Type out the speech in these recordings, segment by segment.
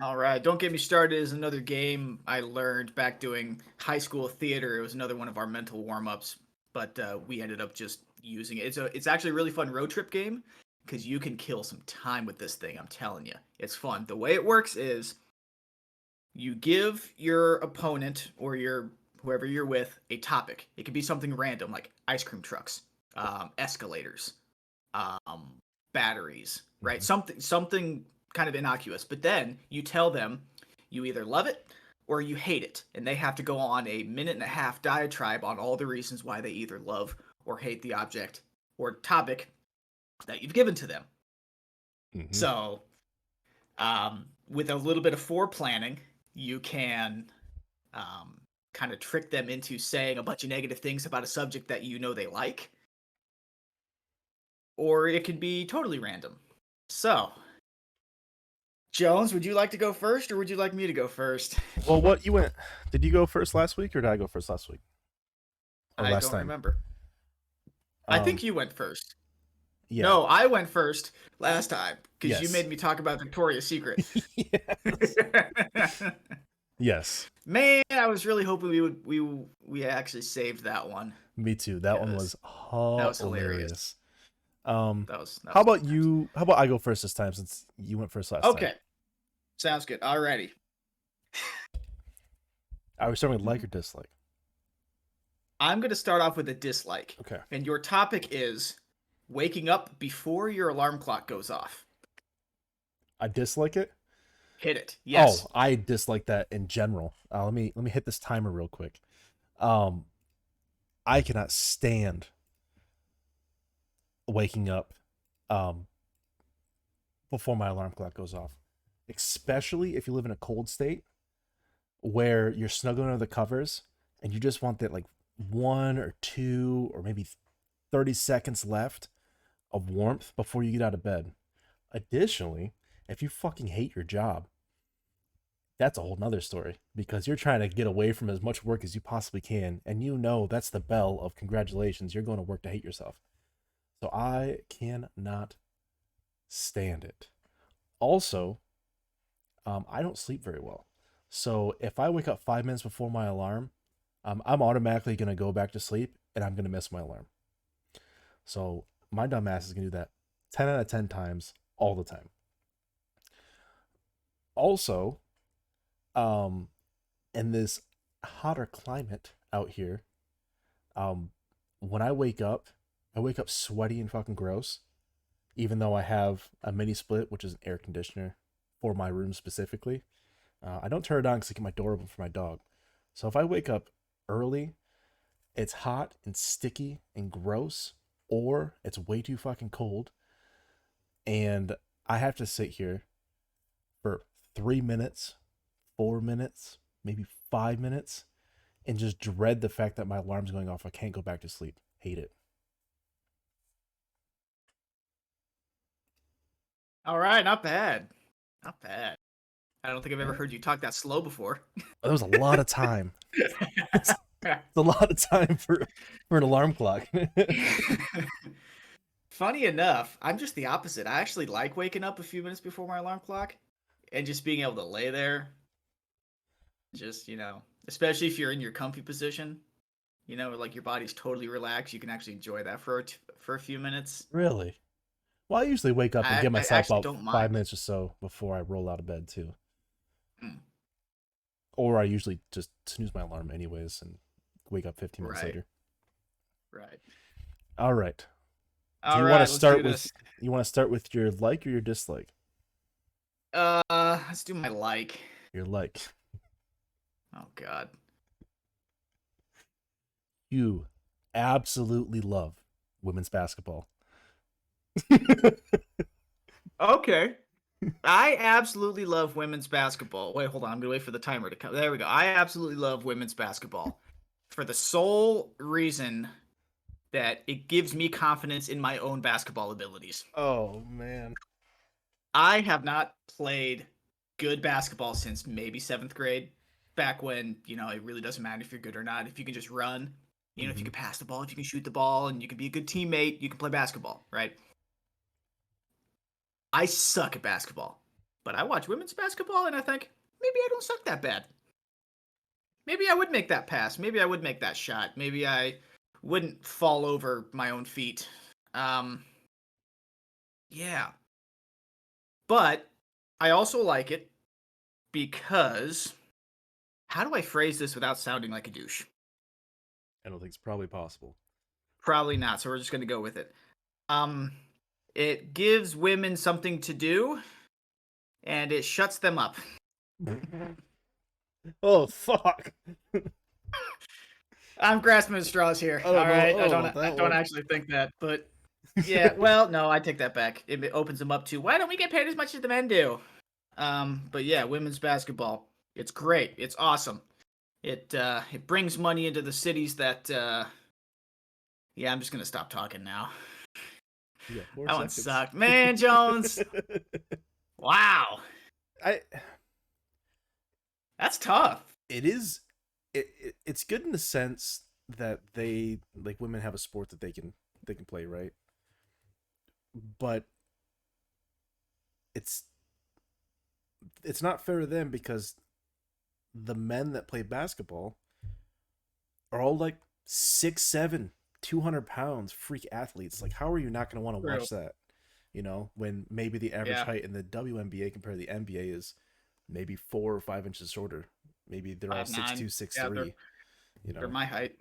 All right. Don't Get Me Started is another game I learned back doing high school theater. It was another one of our mental warm-ups, but we ended up just using it. It's actually a really fun road trip game because you can kill some time with this thing. I'm telling you, it's fun. The way it works is you give your opponent or your whoever you're with a topic. It could be something random like ice cream trucks, escalators, um, batteries, right? Mhm. Something kind of innocuous. But then you tell them you either love it or you hate it, and they have to go on a minute and a half diatribe on all the reasons why they either love or hate the object or topic that you've given to them. Mhm. So, with a little bit of foreplanning, you can um, kind of trick them into saying a bunch of negative things about a subject that you know they like, or it could be totally random. So, Jones, would you like to go first, or would you like me to go first? Well, what you went? Did you go first last week, or did I go first last week or I last don't time? remember. I think you went first. Yeah. No, I went first last time because you Yes. made me talk about Victoria's Secret. Yes. Yes. Man, I was really hoping we actually saved that one Me too. That one because was that was hilarious. hilarious. Um, That how was about good times. you? How about I go first this time since you went first last time? Okay, sounds good. Alrighty. Are we starting with like or dislike? I'm gonna start off with a dislike, Okay. and your topic is waking up before your alarm clock goes off. I dislike it. Hit it. Oh, Yes. I dislike that in general. Let me hit this timer real quick. Um, I cannot stand waking up um before my alarm clock goes off, especially if you live in a cold state where you're snuggling under the covers and you just want that like 1 or 2 or maybe 30 seconds left of warmth before you get out of bed. Additionally, if you fucking hate your job, that's a whole nother story because you're trying to get away from as much work as you possibly can. And you know that's the bell of congratulations. You're going to work to hate yourself. So I cannot stand it. Also, I don't sleep very well. So if I wake up 5 minutes before my alarm, I'm automatically going to go back to sleep and I'm going to miss my alarm. So my dumb ass is going to do that 10 out of 10 times all the time. Also, um, in this hotter climate out here, um, when I wake up sweaty and fucking gross, even though I have a mini split, which is an air conditioner for my room specifically. I don't turn it on because I keep my door open for my dog. So if I wake up early, it's hot and sticky and gross, or it's way too fucking cold, and I have to sit here for 3 minutes, 4 minutes, maybe 5 minutes, and just dread the fact that my alarm's going off. I can't go back to sleep. Hate it. All right, not bad. Not bad. I don't think I've ever heard you talk that slow before. That was a lot of time. It's a lot of time for an alarm clock. Funny enough, I'm just the opposite. I actually like waking up a few minutes before my alarm clock and just being able to lay there, just, especially if you're in your comfy position, like your body's totally relaxed, you can actually enjoy that for a few minutes. Really? Well, I usually wake up and give I myself actually about don't 5 minutes or so before I roll out of bed too. mind. Or I usually just snooze my alarm anyways and wake up 15 minutes Right, later. right. All right. Do All you want to right, let's do start with this. your like or your dislike? Let's do my like. Your like. Oh God. You absolutely love women's basketball. Okay. I absolutely love women's basketball. Wait, hold on. I'm gonna wait for the timer to come. There we go. I absolutely love women's basketball for the sole reason that it gives me confidence in my own basketball abilities. Oh man. I have not played good basketball since maybe seventh grade, back when, it really doesn't matter if you're good or not. If you can just run, if you Mm-hmm. can pass the ball, if you can shoot the ball, and you can be a good teammate, you can play basketball, right? I suck at basketball. But I watch women's basketball and I think, maybe I don't suck that bad. Maybe I would make that pass. Maybe I would make that shot. Maybe I wouldn't fall over my own feet. Yeah. But I also like it because how do I phrase this without sounding like a douche? I don't think it's probably possible. Probably not, so we're just going to go with it. It gives women something to do and it shuts them up. Oh, fuck. I'm grasping at straws here. All right, I don't actually think that, but yeah, well, no, I take that back. It opens them up to, why don't we get paid as much as the men do? But yeah, women's basketball, it's great. It's awesome. It brings money into the cities that yeah, I'm just gonna stop talking now. Yeah, that one sucked. Man, Jones. Wow. That's tough. It is. It's good in the sense that they, like, women have a sport that they can play, right? But it's not fair to them because the men that play basketball are all like 6'7", 200 pounds, freak athletes. Like, how are you not going to want to watch that? You know, when maybe the average height in the WNBA compared to the NBA is maybe 4 or 5 inches shorter. Maybe they're all 6'2", 6'3". You know, they're my height.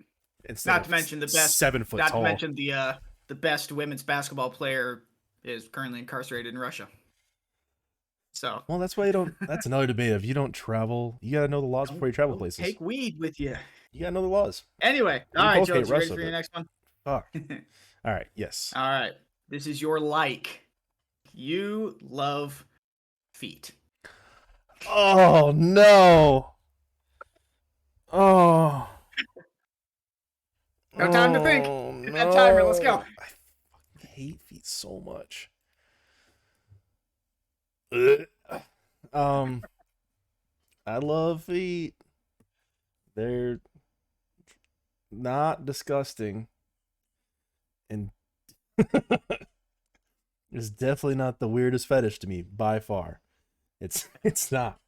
Instead not to mention the best 7 foot not tall. to mention the best women's basketball player is currently incarcerated in Russia. So well, that's why you don't. That's another debate. If you don't travel, you gotta know the laws before you travel places. Take weed with you. You gotta know the laws. Anyway, all right, Joe, you ready for your next one? Fuck. All right. Yes. All right. This is your like. You love feet. Oh no. Oh. No time to think. Hit that timer. Let's go. I fucking hate feet so much. I love feet. They're not disgusting, and it's definitely not the weirdest fetish to me by far. It's not,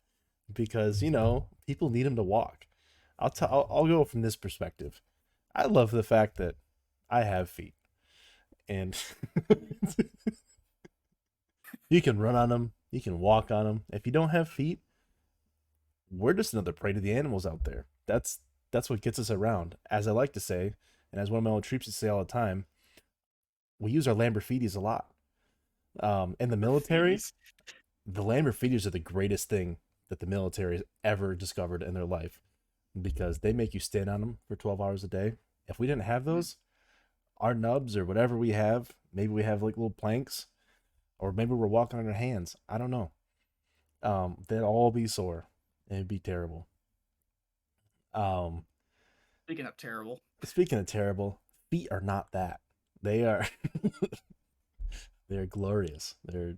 because you know people need them to walk. I'll go from this perspective. I love the fact that I have feet, and you can run on them, you can walk on them. If you don't have feet, we're just another prey to the animals out there. That's what gets us around. As I like to say, and as one of my old troops say all the time, we use our Lamborghinis a lot. In the military, the Lamborghinis are the greatest thing that the military has ever discovered in their life, because they make you stand on them for 12 hours a day. If we didn't have those, our nubs or whatever we have, maybe we have like little planks, or maybe we're walking on our hands. I don't know. They'd all be sore. It'd be terrible. Speaking of terrible, feet are not that. They are. They're glorious. They're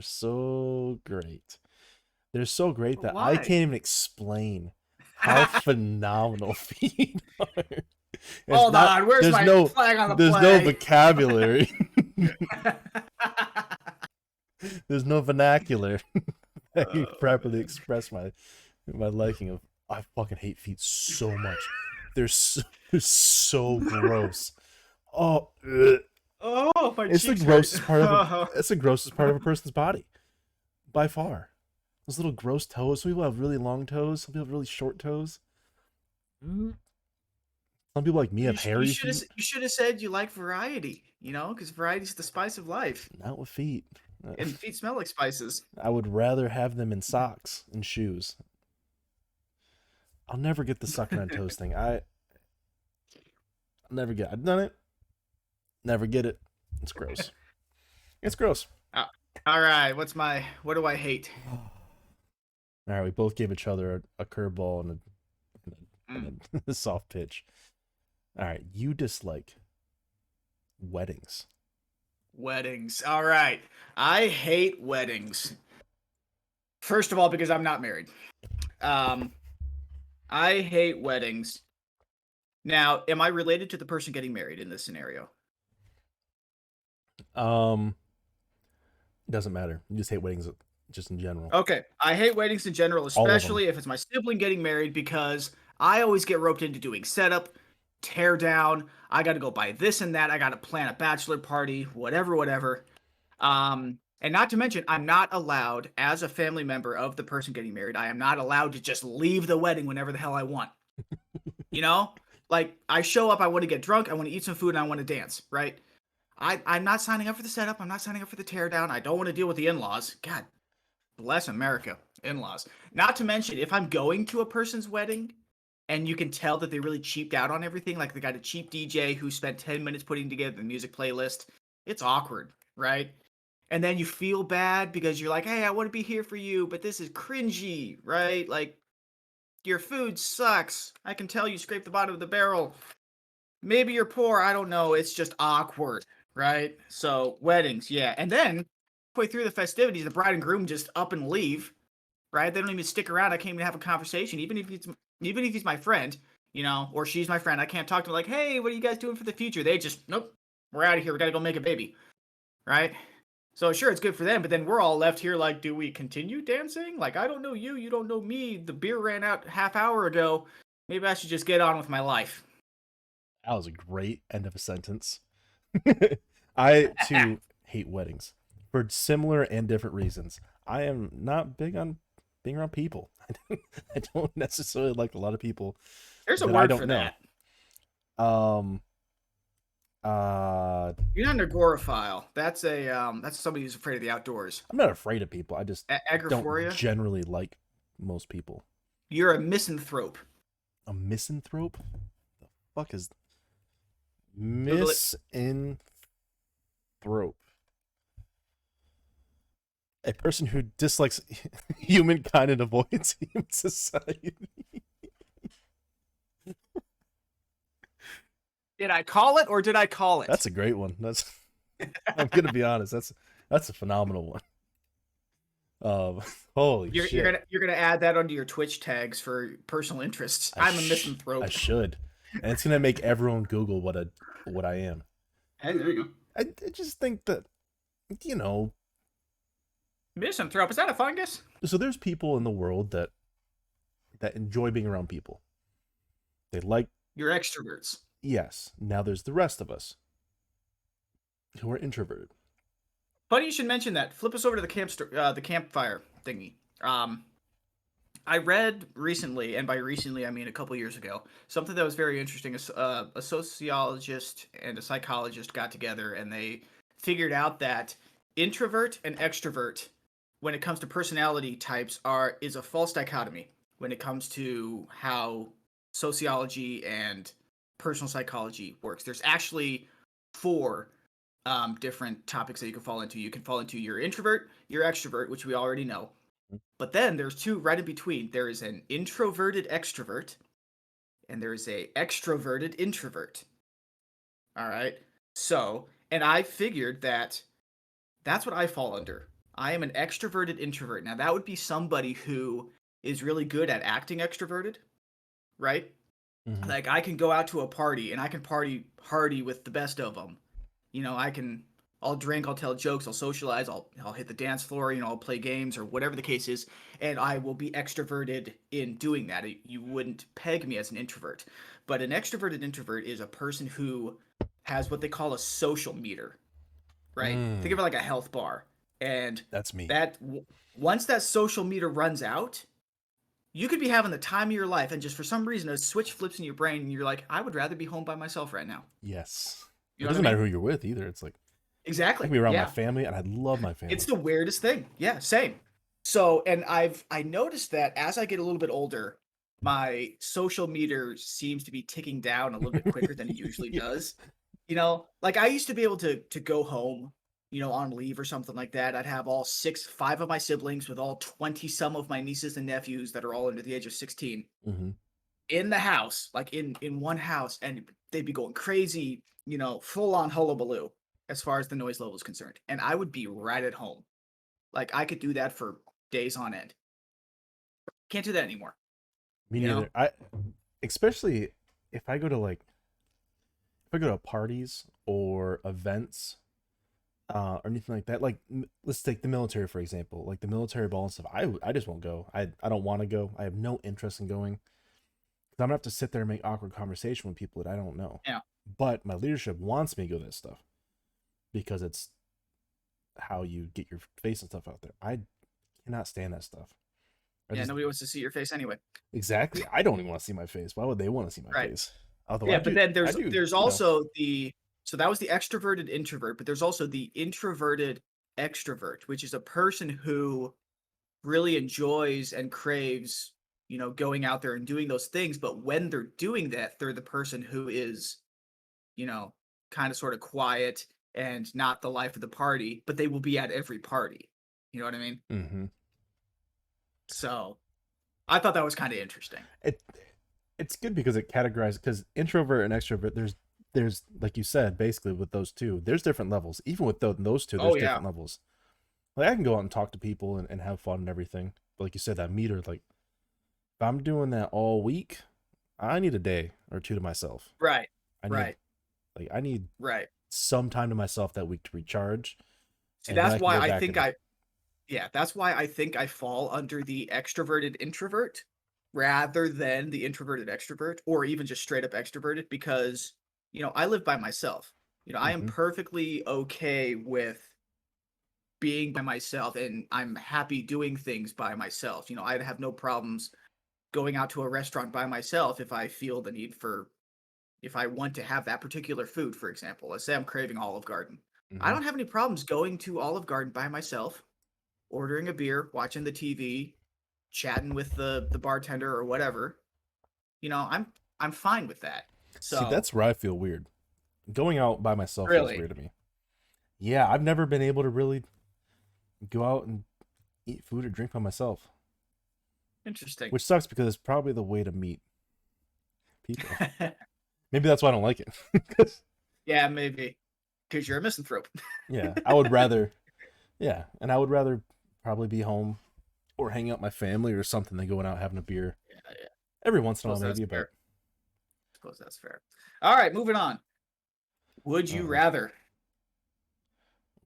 so great. They're so great that I can't even explain how phenomenal feet are. Hold on, where's my flag on the play? There's no vocabulary. There's no vernacular that can properly express my liking of. I fucking hate feet so much. They're so gross. Oh, my it's the grossest part of it's the grossest part of a person's body, by far. Those little gross toes. Some people have really long toes. Some people have really short toes. Some people like me have hairy feet. You should have said you like variety, you know, because variety's the spice of life. Not with feet. And feet smell like spices. I would rather have them in socks and shoes. I'll never get the sucking on toes thing. I'll never get it. I've done it. Never get it. It's gross. It's gross. All right. What do I hate? All right. We both gave each other a curveball and a soft pitch. All right. You dislike weddings. Weddings. All right. I hate weddings. First of all, because I'm not married. I hate weddings. Now, am I related to the person getting married in this scenario? It doesn't matter. You just hate weddings just in general? Okay, I hate weddings in general, All of them. especially if it's my sibling getting married, because I always get roped into doing setup, tear down. I got to go buy this and that. I got to plan a bachelor party, whatever, whatever. And not to mention, I'm not allowed, as a family member of the person getting married, I am not allowed to just leave the wedding whenever the hell I want. You know, like I show up, I want to get drunk, I want to eat some food, and I want to dance. Right? I'm not signing up for the setup. I'm not signing up for the tear down. I don't want to deal with the in-laws. God bless America, in-laws. Not to mention, if I'm going to a person's wedding and you can tell that they really cheaped out on everything, like they got a cheap DJ who spent 10 minutes putting together the music playlist, it's awkward, right? And then you feel bad because you're like, hey, I want to be here for you, but this is cringy, right? Like, your food sucks. I can tell you scraped the bottom of the barrel. Maybe you're poor. I don't know. It's just awkward, right? So, weddings, yeah. And then, halfway through the festivities, the bride and groom just up and leave, right? They don't even stick around. I can't even have a conversation, even if he's my friend, or she's my friend. I can't talk to them like, hey, what are you guys doing for the future? They just, nope, we're out of here. We got to go make a baby, right? So sure, it's good for them, but then we're all left here like, do we continue dancing? Like, I don't know you, you don't know me. The beer ran out half hour ago. Maybe I should just get on with my life. That was a great end of a sentence. I too hate weddings for similar and different reasons. I am not big on being around people. I don't necessarily like a lot of people. There's a that word I don't for know. that. Uh, You're not an agoraphile. That's somebody who's afraid of the outdoors. I'm not afraid of people. I just don't Agoraphoria? generally like most people. You're a misanthrope. A misanthrope? The fuck is Google it. misanthrope? A person who dislikes humankind and avoids human society. Did I call it or did I call it? That's a great one. I'm gonna be honest. That's a phenomenal one. Holy shit! You're gonna add that onto your Twitch tags for personal interests. I'm a misanthrope. I should, and it's gonna make everyone Google what I am. Hey, there you go. I just think that, Misanthrope, is that a fungus? so there's people in the world that enjoy being around people. They like. You're extroverts. Yes. Now there's the rest of us who are introverted. Funny you should mention that. Flip us over to the campfire thingy. I read recently, and by recently I mean a couple years ago, something that was very interesting. A sociologist and a psychologist got together, and they figured out that introvert and extrovert, when it comes to personality types, is a false dichotomy when it comes to how sociology and personal psychology works. There's actually 4 different topics that you can fall into. You can fall into your introvert, your extrovert, which we already know. But then there's 2 right in between. There is an introverted extrovert, and there is a extroverted introvert. All right. So, and I figured that that's what I fall under. I am an extroverted introvert. Now, that would be somebody who is really good at acting extroverted, right? Mm-hmm. Like, I can go out to a party and I can party hardy with the best of them. I'll drink, I'll tell jokes, I'll socialize, I'll hit the dance floor, I'll play games or whatever the case is, and I will be extroverted in doing that. You wouldn't peg me as an introvert. But an extroverted introvert is a person who has what they call a social meter, right? Think of it like a health bar. And that's me. Once that social meter runs out, you could be having the time of your life, and just for some reason a switch flips in your brain and you're like, I would rather be home by myself right now. Yes. You know it doesn't matter who you're with either. It's like, exactly. I can be around my family, and I love my family. It's the weirdest thing. Yeah, same. So, and I noticed that as I get a little bit older, my social meter seems to be ticking down a little bit quicker than it usually does. Like I used to be able to go home, on leave or something like that. I'd have all 5 of my siblings with all 20 some of my nieces and nephews that are all under the age of 16 in the house, like in one house, and they'd be going crazy, full on hullabaloo as far as the noise level is concerned. And I would be right at home. Like I could do that for days on end. Can't do that anymore. Me neither. Especially if I go to parties or events or anything like that. Like let's take the military for example. Like the military ball and stuff. I just won't go. I don't want to go. I have no interest in going. 'Cause I'm gonna have to sit there and make awkward conversation with people that I don't know. Yeah. But my leadership wants me to go to that stuff because it's how you get your face and stuff out there. I cannot stand that stuff. Yeah, nobody wants to see your face anyway. Exactly. I don't even want to see my face. Why would they want to see my Right. face? Although Yeah, but then there's you know. also so that was the extroverted introvert, but there's also the introverted extrovert, which is a person who really enjoys and craves, going out there and doing those things, but when they're doing that, they're the person who is, kind of sort of quiet and not the life of the party, but they will be at every party. You know what I mean? Mm-hmm. So I thought that was kind of interesting. It's good because it categorizes because introvert and extrovert. There's like you said, basically with those two, there's different levels. Even with those two, there's different levels. Like I can go out and talk to people and have fun and everything. But like you said, that meter, like if I'm doing that all week, I need a day or two to myself. Right. I need right. some time to myself that week to recharge. See, that's why I think that's why I think I fall under the extroverted introvert rather than the introverted extrovert or even just straight up extroverted because, I live by myself. I am perfectly okay with being by myself and I'm happy doing things by myself. I'd have no problems going out to a restaurant by myself if I feel the need if I want to have that particular food, for example. Let's say I'm craving Olive Garden. I don't have any problems going to Olive Garden by myself, ordering a beer, watching the TV, chatting with the bartender or whatever. I'm fine with that. So see, that's where I feel weird. Going out by myself really feels weird to me. Yeah, I've never been able to really go out and eat food or drink by myself. Interesting. Which sucks because it's probably the way to meet people. Maybe that's why I don't like it. Yeah, maybe. Because you're a misanthrope. Yeah, I would rather. Yeah, and I would rather probably be home or hang out with my family or something than going out having a beer. Yeah. Every once in a while, maybe, but. I suppose that's fair. All right, moving on. Would you rather?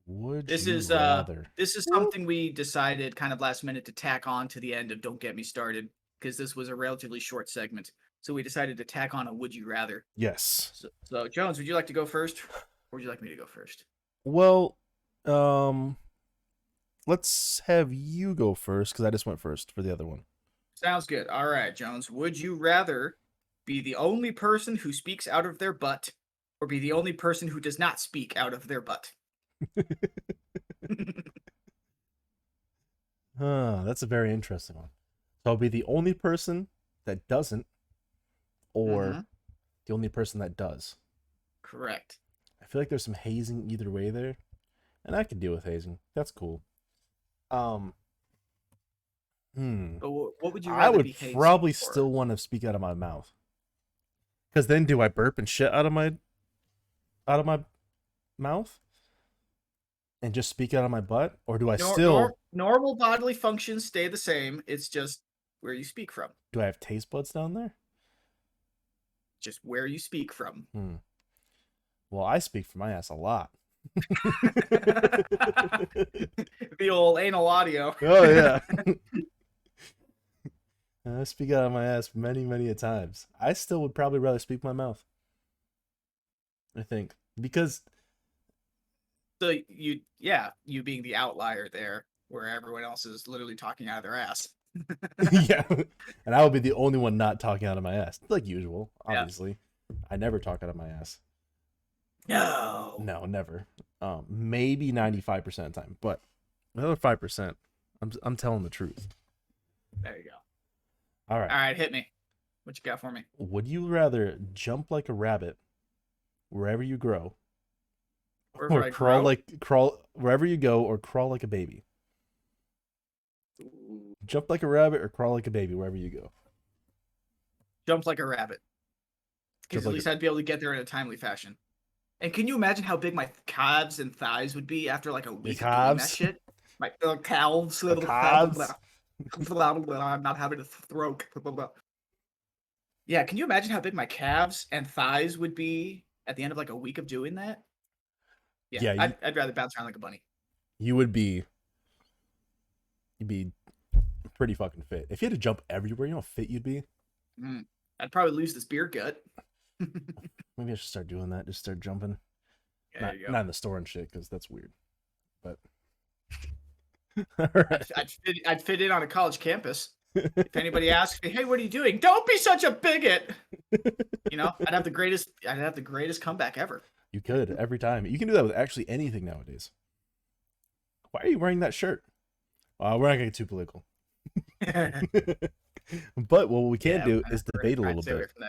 This is something we decided kind of last minute to tack on to the end of Don't Get Me Started because this was a relatively short segment. So we decided to tack on a Would You Rather. Yes. So Jones, would you like to go first? Or would you like me to go first? Well, let's have you go first because I just went first for the other one. Sounds good. All right, Jones. Would you rather be the only person who speaks out of their butt or be the only person who does not speak out of their butt? That's a very interesting one. So I'll be the only person that doesn't or the only person that does. Correct. I feel like there's some hazing either way there, and I can deal with hazing. That's cool. But what would you rather I would be hazed probably for? still want to speak out of my mouth. Because then do I burp and shit out of my mouth? And just speak out of my butt? Or do I still... Normal bodily functions stay the same. It's just where you speak from. Do I have taste buds down there? Just where you speak from. Well, I speak from my ass a lot. The old anal audio. Oh, yeah. I speak out of my ass many, many a times. I still would probably rather speak my mouth. I think. Because... So you being the outlier there, where everyone else is literally talking out of their ass. Yeah, and I would be the only one not talking out of my ass, like usual. Obviously, I never talk out of my ass. No, never. Maybe 95% of the time, but another 5%, I'm telling the truth. There you go. All right, hit me. What you got for me? Would you rather jump like a rabbit wherever you grow? Or crawl wherever you go, or crawl like a baby. Ooh. Jump like a rabbit or crawl like a baby wherever you go. Jump like a rabbit. Because at least I'd be able to get there in a timely fashion. And can you imagine how big my calves and thighs would be after like a week of doing that shit? My calves. I'm not having a throat. Yeah, can you imagine how big my calves and thighs would be at the end of like a week of doing that? Yeah, Yeah, I'd rather bounce around like a bunny. you'd be pretty fucking fit. If you had to jump everywhere, you know how fit you'd be? Mm. I'd probably lose this beer gut. Maybe I should start doing that. Just start jumping. There you go. Not in the store and shit, because that's weird. But I'd fit in on a college campus. If anybody asks me, "Hey, what are you doing?" Don't be such a bigot. I'd have the greatest comeback ever. You could every time. You can do that with actually anything nowadays. Why are you wearing that shirt? We're not gonna get too political. But what we can do is debate a little bit.